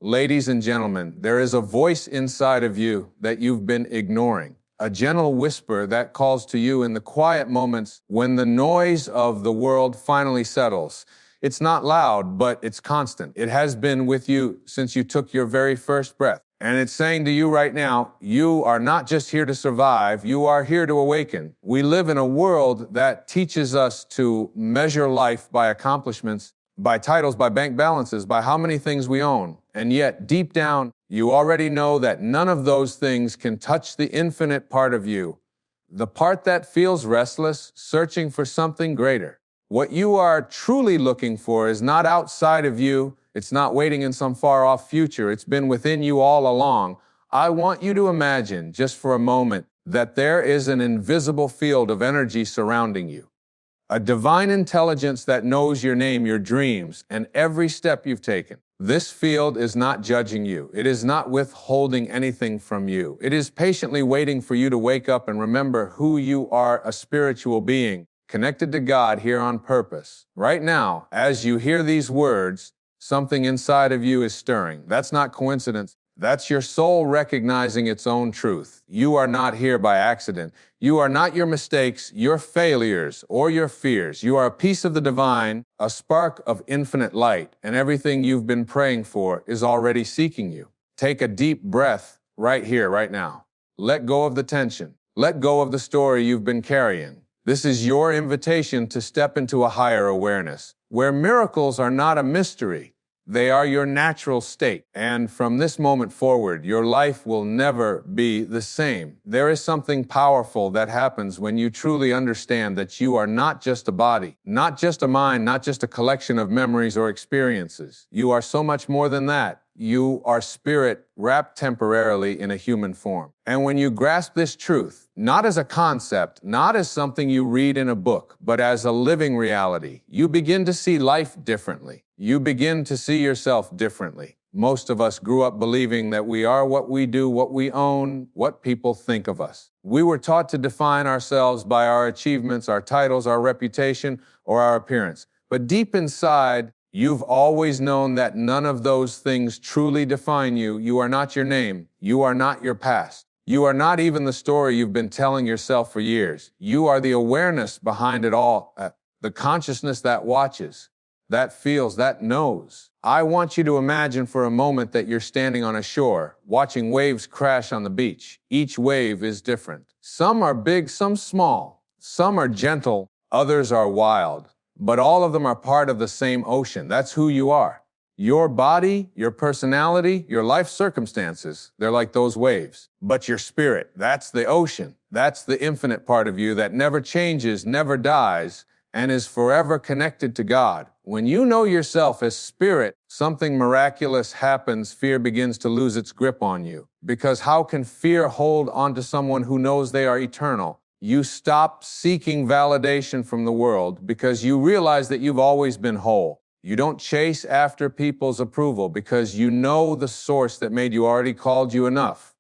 Ladies and gentlemen, there is a voice inside of you that you've been ignoring. A gentle whisper that calls to you in the quiet moments when the noise of the world finally settles. It's not loud, but it's constant. It has been with you since you took your very first breath. And it's saying to you right now, you are not just here to survive, you are here to awaken. We live in a world that teaches us to measure life by accomplishments, by titles, by bank balances, by how many things we own. And yet, deep down, you already know that none of those things can touch the infinite part of you, the part that feels restless, searching for something greater. What you are truly looking for is not outside of you. It's not waiting in some far-off future. It's been within you all along. I want you to imagine, just for a moment, that there is an invisible field of energy surrounding you. A divine intelligence that knows your name, your dreams, and every step you've taken. This field is not judging you. It is not withholding anything from you. It is patiently waiting for you to wake up and remember who you are, a spiritual being, connected to God here on purpose. Right now, as you hear these words, something inside of you is stirring. That's not coincidence. That's your soul recognizing its own truth. You are not here by accident. You are not your mistakes, your failures, or your fears. You are a piece of the divine, a spark of infinite light, and everything you've been praying for is already seeking you. Take a deep breath right here, right now. Let go of the tension. Let go of the story you've been carrying. This is your invitation to step into a higher awareness, where miracles are not a mystery. They are your natural state. And from this moment forward, your life will never be the same. There is something powerful that happens when you truly understand that you are not just a body, not just a mind, not just a collection of memories or experiences. You are so much more than that. You are spirit wrapped temporarily in a human form. And when you grasp this truth, not as a concept, not as something you read in a book, but as a living reality, you begin to see life differently. You begin to see yourself differently. Most of us grew up believing that we are what we do, what we own, what people think of us. We were taught to define ourselves by our achievements, our titles, our reputation, or our appearance. But deep inside, you've always known that none of those things truly define you. You are not your name. You are not your past. You are not even the story you've been telling yourself for years. You are the awareness behind it all, the consciousness that watches, that feels, that knows. I want you to imagine for a moment that you're standing on a shore, watching waves crash on the beach. Each wave is different. Some are big, some small. Some are gentle, others are wild. But all of them are part of the same ocean. That's who you are. Your body, your personality, your life circumstances, they're like those waves. But your spirit, that's the ocean. That's the infinite part of you that never changes, never dies, and is forever connected to God. When you know yourself as spirit, something miraculous happens. Fear begins to lose its grip on you. Because how can fear hold on to someone who knows they are eternal? You stop seeking validation from the world because you realize that you've always been whole. You don't chase after people's approval because you know the source that made you already called you enough.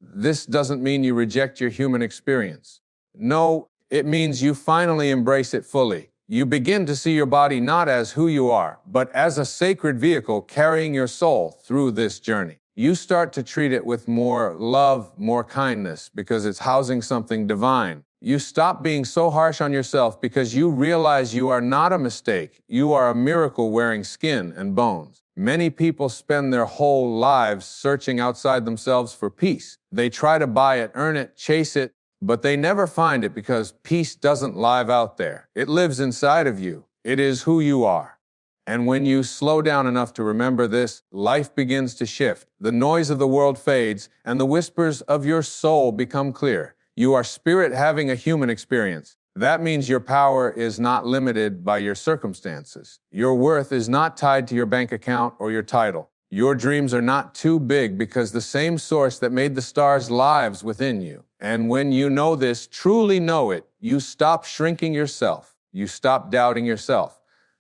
This doesn't mean you reject your human experience. No, it means you finally embrace it fully. You begin to see your body not as who you are, but as a sacred vehicle carrying your soul through this journey. You start to treat it with more love, more kindness, because it's housing something divine. You stop being so harsh on yourself because you realize you are not a mistake. You are a miracle wearing skin and bones. Many people spend their whole lives searching outside themselves for peace. They try to buy it, earn it, chase it, but they never find it because peace doesn't live out there. It lives inside of you. It is who you are. And when you slow down enough to remember this, life begins to shift. The noise of the world fades, and the whispers of your soul become clear. You are spirit having a human experience. That means your power is not limited by your circumstances. Your worth is not tied to your bank account or your title. Your dreams are not too big because the same source that made the stars lives within you. And when you know this, truly know it, you stop shrinking yourself. You stop doubting yourself.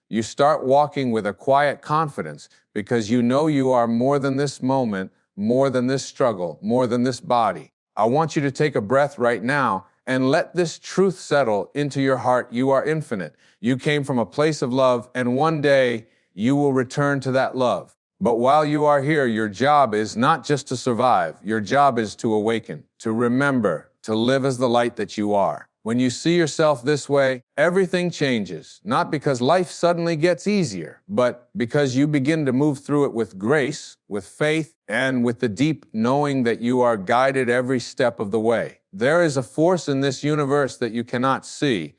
You start walking with a quiet confidence because you know you are more than this moment, more than this struggle, more than this body. I want you to take a breath right now and let this truth settle into your heart. You are infinite. You came from a place of love, and one day you will return to that love. But while you are here, your job is not just to survive. Your job is to awaken, to remember, to live as the light that you are. When you see yourself this way, everything changes, not because life suddenly gets easier, but because you begin to move through it with grace, with faith, and with the deep knowing that you are guided every step of the way. There is a force in this universe that you cannot see,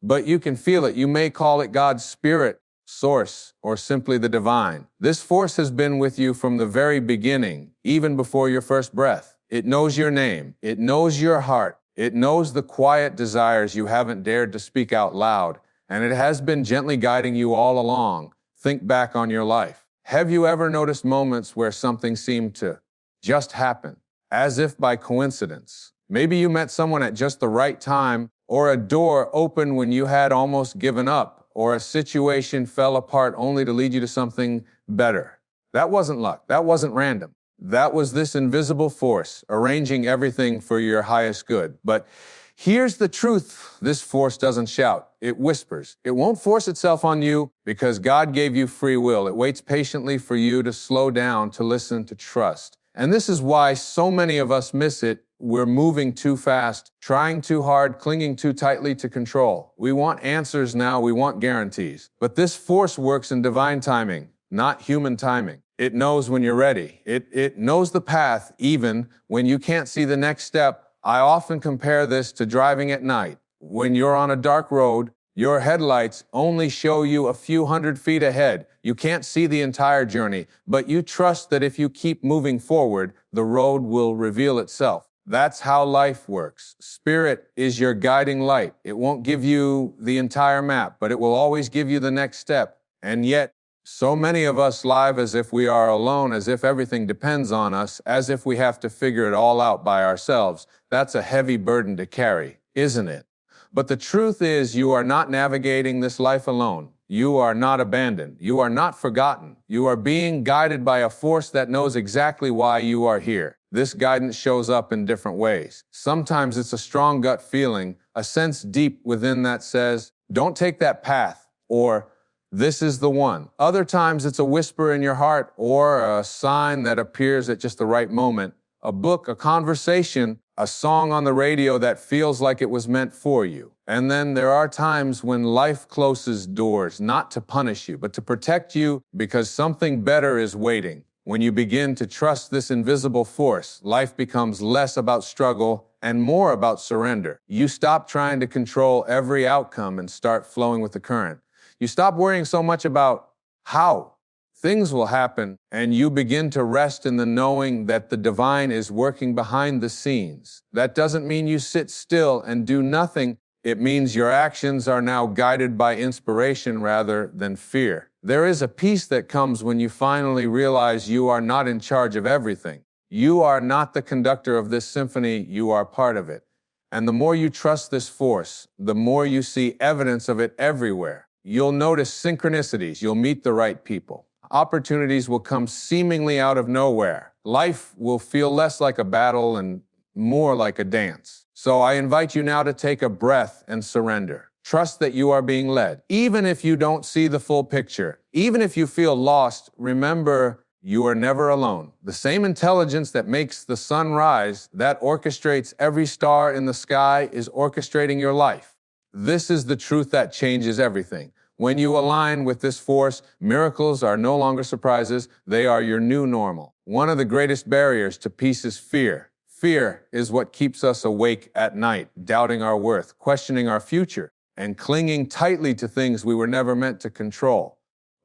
but you can feel it. You may call it God's Spirit, Source, or simply the divine. This force has been with you from the very beginning, even before your first breath. It knows your name. It knows your heart. It knows the quiet desires you haven't dared to speak out loud, and it has been gently guiding you all along. Think back on your life. Have you ever noticed moments where something seemed to just happen, as if by coincidence? Maybe you met someone at just the right time, or a door opened when you had almost given up, or a situation fell apart only to lead you to something better. That wasn't luck. That wasn't random. That was this invisible force arranging everything for your highest good. But here's the truth. This force doesn't shout. It whispers. It won't force itself on you because God gave you free will. It waits patiently for you to slow down, to listen, to trust. And this is why so many of us miss it. We're moving too fast, trying too hard, clinging too tightly to control. We want answers now. We want guarantees. But this force works in divine timing, not human timing. It knows when you're ready. It knows the path even when you can't see the next step. I often compare this to driving at night. When you're on a dark road, your headlights only show you a few hundred feet ahead. You can't see the entire journey, but you trust that if you keep moving forward, the road will reveal itself. That's how life works. Spirit is your guiding light. It won't give you the entire map, but it will always give you the next step. And yet, so many of us live as if we are alone, as if everything depends on us, as if we have to figure it all out by ourselves. That's a heavy burden to carry, isn't it? But the truth is, you are not navigating this life alone. You are not abandoned. You are not forgotten. You are being guided by a force that knows exactly why you are here. This guidance shows up in different ways. Sometimes it's a strong gut feeling, a sense deep within that says, don't take that path, or this is the one. Other times it's a whisper in your heart or a sign that appears at just the right moment. A book, a conversation, a song on the radio that feels like it was meant for you. And then there are times when life closes doors, not to punish you, but to protect you because something better is waiting. When you begin to trust this invisible force, life becomes less about struggle and more about surrender. You stop trying to control every outcome and start flowing with the current. You stop worrying so much about how things will happen, and you begin to rest in the knowing that the divine is working behind the scenes. That doesn't mean you sit still and do nothing. It means your actions are now guided by inspiration rather than fear. There is a peace that comes when you finally realize you are not in charge of everything. You are not the conductor of this symphony, you are part of it. And the more you trust this force, the more you see evidence of it everywhere. You'll notice synchronicities. You'll meet the right people. Opportunities will come seemingly out of nowhere. Life will feel less like a battle and more like a dance. So I invite you now to take a breath and surrender. Trust that you are being led. Even if you don't see the full picture, even if you feel lost, remember you are never alone. The same intelligence that makes the sun rise, that orchestrates every star in the sky, is orchestrating your life. This is the truth that changes everything. When you align with this force, miracles are no longer surprises. They are your new normal. One of the greatest barriers to peace is fear. Fear is what keeps us awake at night, doubting our worth, questioning our future, and clinging tightly to things we were never meant to control.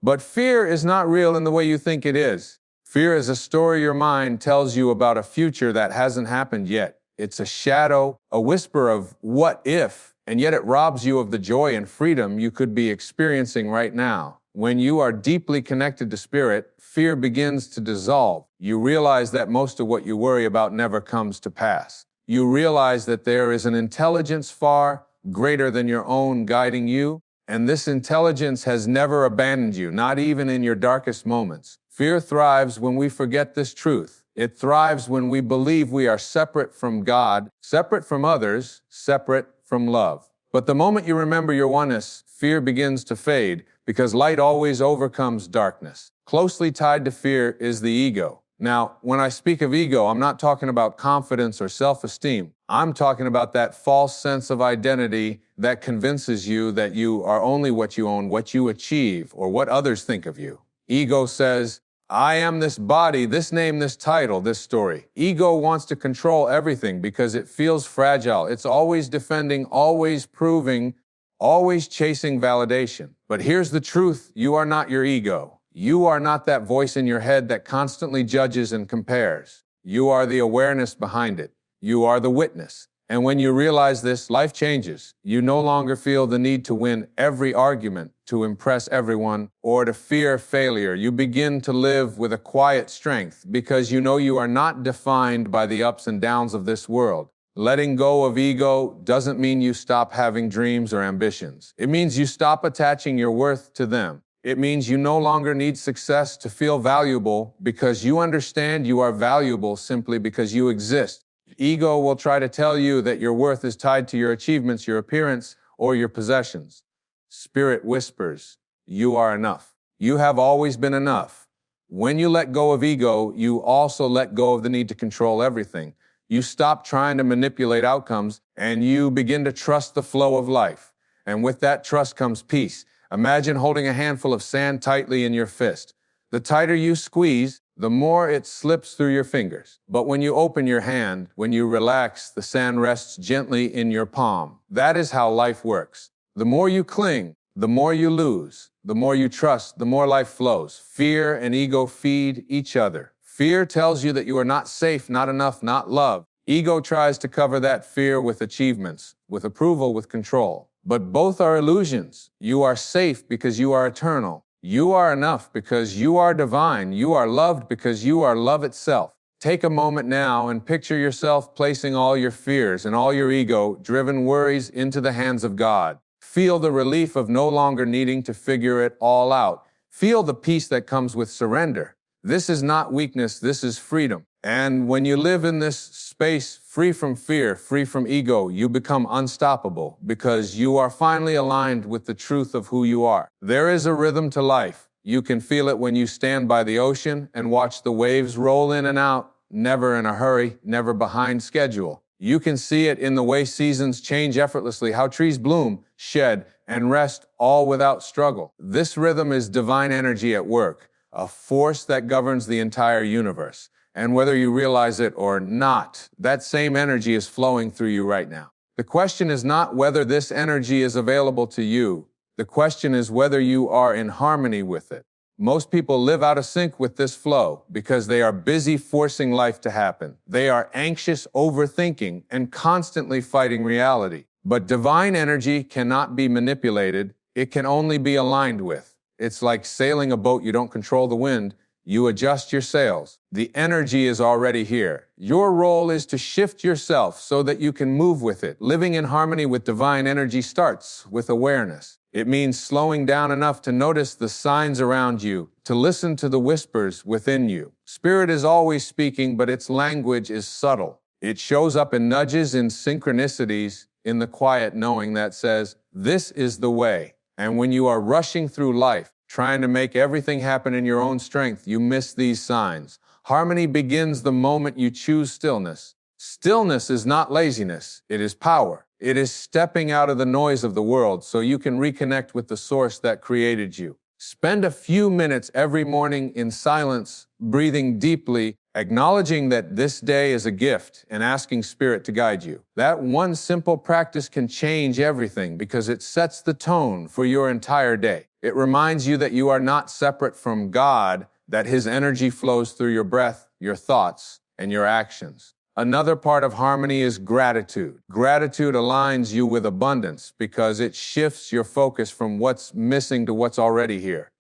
But fear is not real in the way you think it is. Fear is a story your mind tells you about a future that hasn't happened yet. It's a shadow, a whisper of what if, and yet it robs you of the joy and freedom you could be experiencing right now. When you are deeply connected to spirit, fear begins to dissolve. You realize that most of what you worry about never comes to pass. You realize that there is an intelligence far greater than your own guiding you, and this intelligence has never abandoned you, not even in your darkest moments. Fear thrives when we forget this truth. It thrives when we believe we are separate from God, separate from others, separate from love. But the moment you remember your oneness, fear begins to fade because light always overcomes darkness. Closely tied to fear is the ego. Now, when I speak of ego, I'm not talking about confidence or self-esteem. I'm talking about that false sense of identity that convinces you that you are only what you own, what you achieve, or what others think of you. Ego says, I am this body, this name, this title, this story. Ego wants to control everything because it feels fragile. It's always defending, always proving, always chasing validation. But here's the truth. You are not your ego. You are not that voice in your head that constantly judges and compares. You are the awareness behind it. You are the witness. And when you realize this, life changes. You no longer feel the need to win every argument, to impress everyone, or to fear failure. You begin to live with a quiet strength because you know you are not defined by the ups and downs of this world. Letting go of ego doesn't mean you stop having dreams or ambitions. It means you stop attaching your worth to them. It means you no longer need success to feel valuable because you understand you are valuable simply because you exist. Ego will try to tell you that your worth is tied to your achievements, your appearance, or your possessions. Spirit whispers, you are enough. You have always been enough. When you let go of ego, you also let go of the need to control everything. You stop trying to manipulate outcomes and you begin to trust the flow of life. And with that trust comes peace. Imagine holding a handful of sand tightly in your fist. The tighter you squeeze, the more it slips through your fingers. But when you open your hand, when you relax, the sand rests gently in your palm. That is how life works. The more you cling, the more you lose. The more you trust, the more life flows. Fear and ego feed each other. Fear tells you that you are not safe, not enough, not loved. Ego tries to cover that fear with achievements, with approval, with control. But both are illusions. You are safe because you are eternal. You are enough because you are divine. You are loved because you are love itself. Take a moment now and picture yourself placing all your fears and all your ego-driven worries into the hands of God. Feel the relief of no longer needing to figure it all out. Feel the peace that comes with surrender. This is not weakness, this is freedom. And when you live in this space free from fear, free from ego, you become unstoppable because you are finally aligned with the truth of who you are. There is a rhythm to life. You can feel it when you stand by the ocean and watch the waves roll in and out, never in a hurry, never behind schedule. You can see it in the way seasons change effortlessly, how trees bloom, shed, and rest all without struggle. This rhythm is divine energy at work, a force that governs the entire universe. And whether you realize it or not, that same energy is flowing through you right now. The question is not whether this energy is available to you. The question is whether you are in harmony with it. Most people live out of sync with this flow because they are busy forcing life to happen. They are anxious, overthinking, and constantly fighting reality. But divine energy cannot be manipulated. It can only be aligned with. It's like sailing a boat. You don't control the wind. You adjust your sails. The energy is already here. Your role is to shift yourself so that you can move with it. Living in harmony with divine energy starts with awareness. It means slowing down enough to notice the signs around you, to listen to the whispers within you. Spirit is always speaking, but its language is subtle. It shows up in nudges, in synchronicities, in the quiet knowing that says, this is the way. And when you are rushing through life, trying to make everything happen in your own strength, you miss these signs. Harmony begins the moment you choose stillness. Stillness is not laziness, it is power. It is stepping out of the noise of the world so you can reconnect with the source that created you. Spend a few minutes every morning in silence, breathing deeply, acknowledging that this day is a gift and asking Spirit to guide you. That one simple practice can change everything because it sets the tone for your entire day. It reminds you that you are not separate from God, that His energy flows through your breath, your thoughts, and your actions. Another part of harmony is gratitude. Gratitude aligns you with abundance because it shifts your focus from what's missing to what's already here.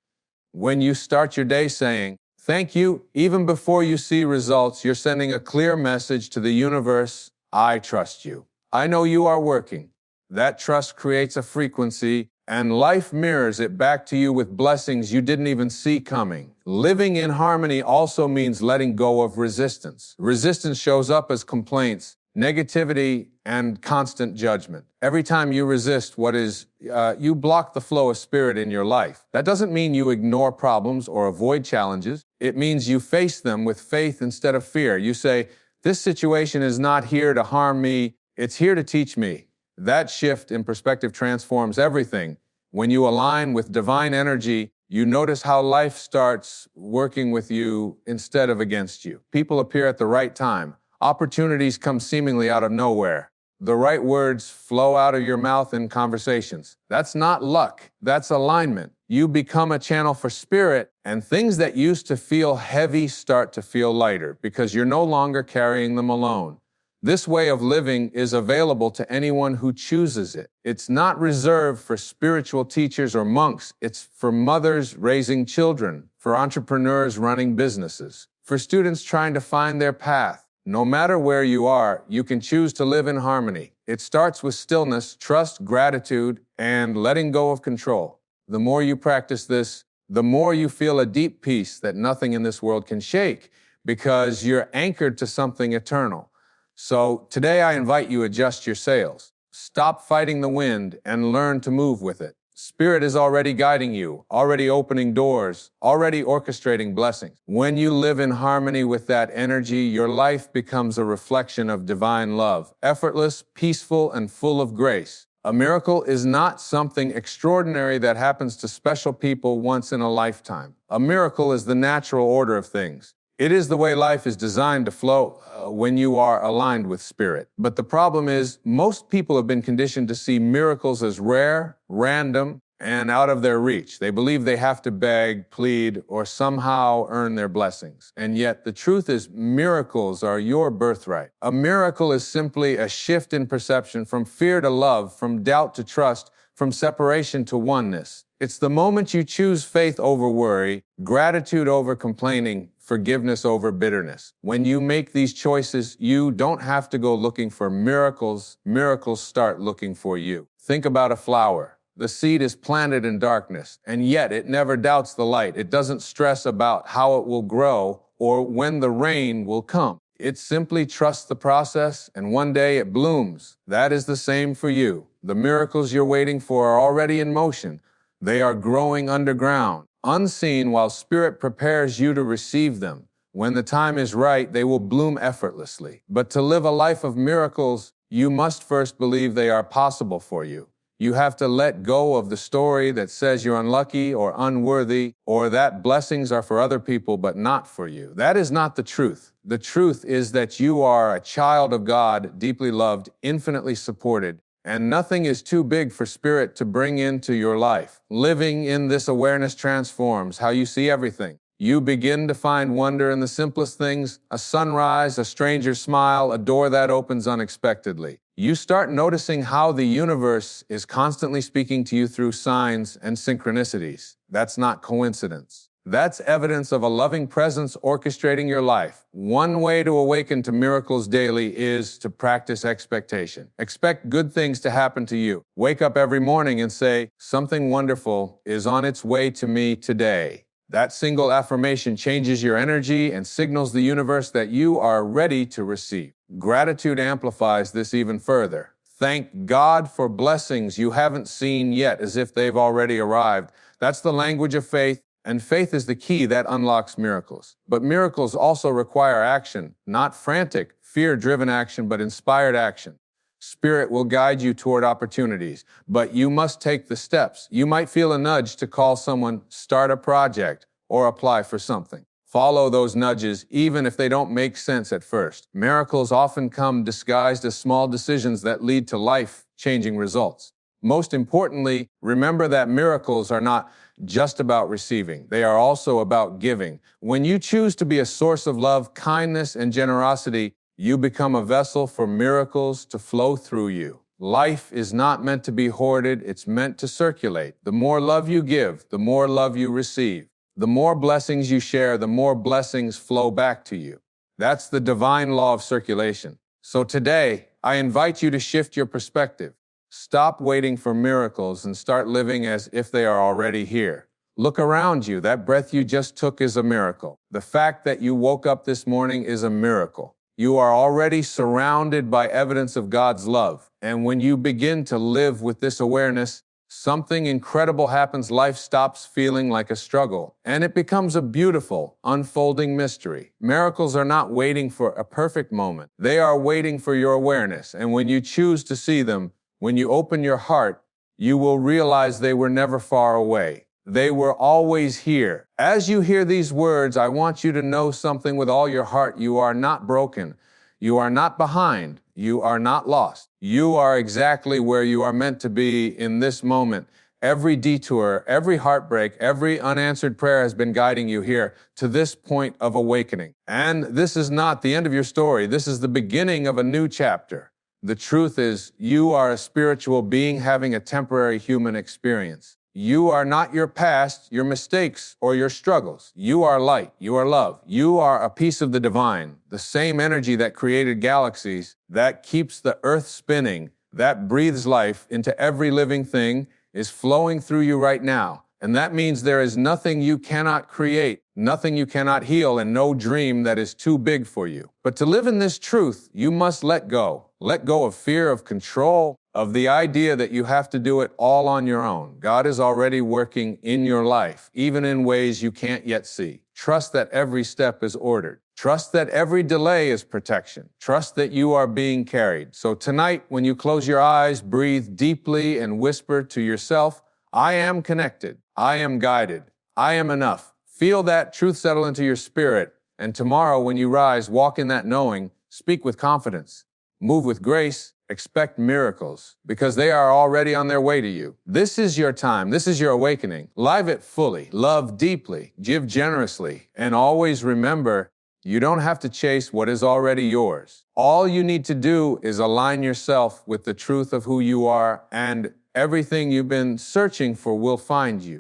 When you start your day saying, thank you, even before you see results, you're sending a clear message to the universe, I trust you. I know you are working. That trust creates a frequency, and life mirrors it back to you with blessings you didn't even see coming. Living in harmony also means letting go of resistance. Resistance shows up as complaints, negativity, and constant judgment. Every time you resist you block the flow of spirit in your life. That doesn't mean you ignore problems or avoid challenges. It means you face them with faith instead of fear. You say, this situation is not here to harm me, it's here to teach me. That shift in perspective transforms everything. When you align with divine energy, you notice how life starts working with you instead of against you. People appear at the right time. Opportunities come seemingly out of nowhere. The right words flow out of your mouth in conversations. That's not luck, that's alignment. You become a channel for spirit, and things that used to feel heavy start to feel lighter because you're no longer carrying them alone. This way of living is available to anyone who chooses it. It's not reserved for spiritual teachers or monks. It's for mothers raising children, for entrepreneurs running businesses, for students trying to find their path. No matter where you are, you can choose to live in harmony. It starts with stillness, trust, gratitude, and letting go of control. The more you practice this, the more you feel a deep peace that nothing in this world can shake because you're anchored to something eternal. So today I invite you to adjust your sails. Stop fighting the wind and learn to move with it. Spirit is already guiding you, already opening doors, already orchestrating blessings. When you live in harmony with that energy, your life becomes a reflection of divine love, effortless, peaceful, and full of grace. A miracle is not something extraordinary that happens to special people once in a lifetime. A miracle is the natural order of things. It is the way life is designed to flow when you are aligned with spirit. But the problem is, most people have been conditioned to see miracles as rare, random, and out of their reach. They believe they have to beg, plead, or somehow earn their blessings. And yet the truth is, miracles are your birthright. A miracle is simply a shift in perception from fear to love, from doubt to trust, from separation to oneness. It's the moment you choose faith over worry, gratitude over complaining, forgiveness over bitterness. When you make these choices, you don't have to go looking for miracles. Miracles start looking for you. Think about a flower. The seed is planted in darkness, and yet it never doubts the light. It doesn't stress about how it will grow or when the rain will come. It simply trusts the process, and one day it blooms. That is the same for you. The miracles you're waiting for are already in motion. They are growing underground, unseen, while spirit prepares you to receive them. When the time is right, they will bloom effortlessly. But to live a life of miracles, you must first believe they are possible for you. You have to let go of the story that says you're unlucky or unworthy, or that blessings are for other people but not for you. That is not the truth. The truth is that you are a child of God, deeply loved, infinitely supported, and nothing is too big for spirit to bring into your life. Living in this awareness transforms how you see everything. You begin to find wonder in the simplest things: a sunrise, a stranger's smile, a door that opens unexpectedly. You start noticing how the universe is constantly speaking to you through signs and synchronicities. That's not coincidence. That's evidence of a loving presence orchestrating your life. One way to awaken to miracles daily is to practice expectation. Expect good things to happen to you. Wake up every morning and say, something wonderful is on its way to me today. That single affirmation changes your energy and signals the universe that you are ready to receive. Gratitude amplifies this even further. Thank God for blessings you haven't seen yet, as if they've already arrived. That's the language of faith. And faith is the key that unlocks miracles. But miracles also require action, not frantic, fear-driven action, but inspired action. Spirit will guide you toward opportunities, but you must take the steps. You might feel a nudge to call someone, start a project, or apply for something. Follow those nudges, even if they don't make sense at first. Miracles often come disguised as small decisions that lead to life-changing results. Most importantly, remember that miracles are not just about receiving. They are also about giving. When you choose to be a source of love, kindness, and generosity, you become a vessel for miracles to flow through you. Life is not meant to be hoarded, it's meant to circulate. The more love you give, the more love you receive. The more blessings you share, the more blessings flow back to you. That's the divine law of circulation. So today, I invite you to shift your perspective. Stop waiting for miracles and start living as if they are already here. Look around you. That breath you just took is a miracle. The fact that you woke up this morning is a miracle. You are already surrounded by evidence of God's love. And when you begin to live with this awareness, something incredible happens. Life stops feeling like a struggle, and it becomes a beautiful, unfolding mystery. Miracles are not waiting for a perfect moment. They are waiting for your awareness. And when you choose to see them, when you open your heart, you will realize they were never far away. They were always here. As you hear these words, I want you to know something with all your heart. You are not broken. You are not behind. You are not lost. You are exactly where you are meant to be in this moment. Every detour, every heartbreak, every unanswered prayer has been guiding you here to this point of awakening. And this is not the end of your story. This is the beginning of a new chapter. The truth is, you are a spiritual being having a temporary human experience. You are not your past, your mistakes, or your struggles. You are light. You are love. You are a piece of the divine, the same energy that created galaxies, that keeps the earth spinning, that breathes life into every living thing, is flowing through you right now. And that means there is nothing you cannot create, nothing you cannot heal, and no dream that is too big for you. But to live in this truth, you must let go. Let go of fear, of control, of the idea that you have to do it all on your own. God is already working in your life, even in ways you can't yet see. Trust that every step is ordered. Trust that every delay is protection. Trust that you are being carried. So tonight, when you close your eyes, breathe deeply and whisper to yourself, I am connected. I am guided. I am enough. Feel that truth settle into your spirit. And tomorrow, when you rise, walk in that knowing, speak with confidence, move with grace, expect miracles, because they are already on their way to you. This is your time. This is your awakening. Live it fully. Love deeply. Give generously. And always remember, you don't have to chase what is already yours. All you need to do is align yourself with the truth of who you are, and everything you've been searching for will find you.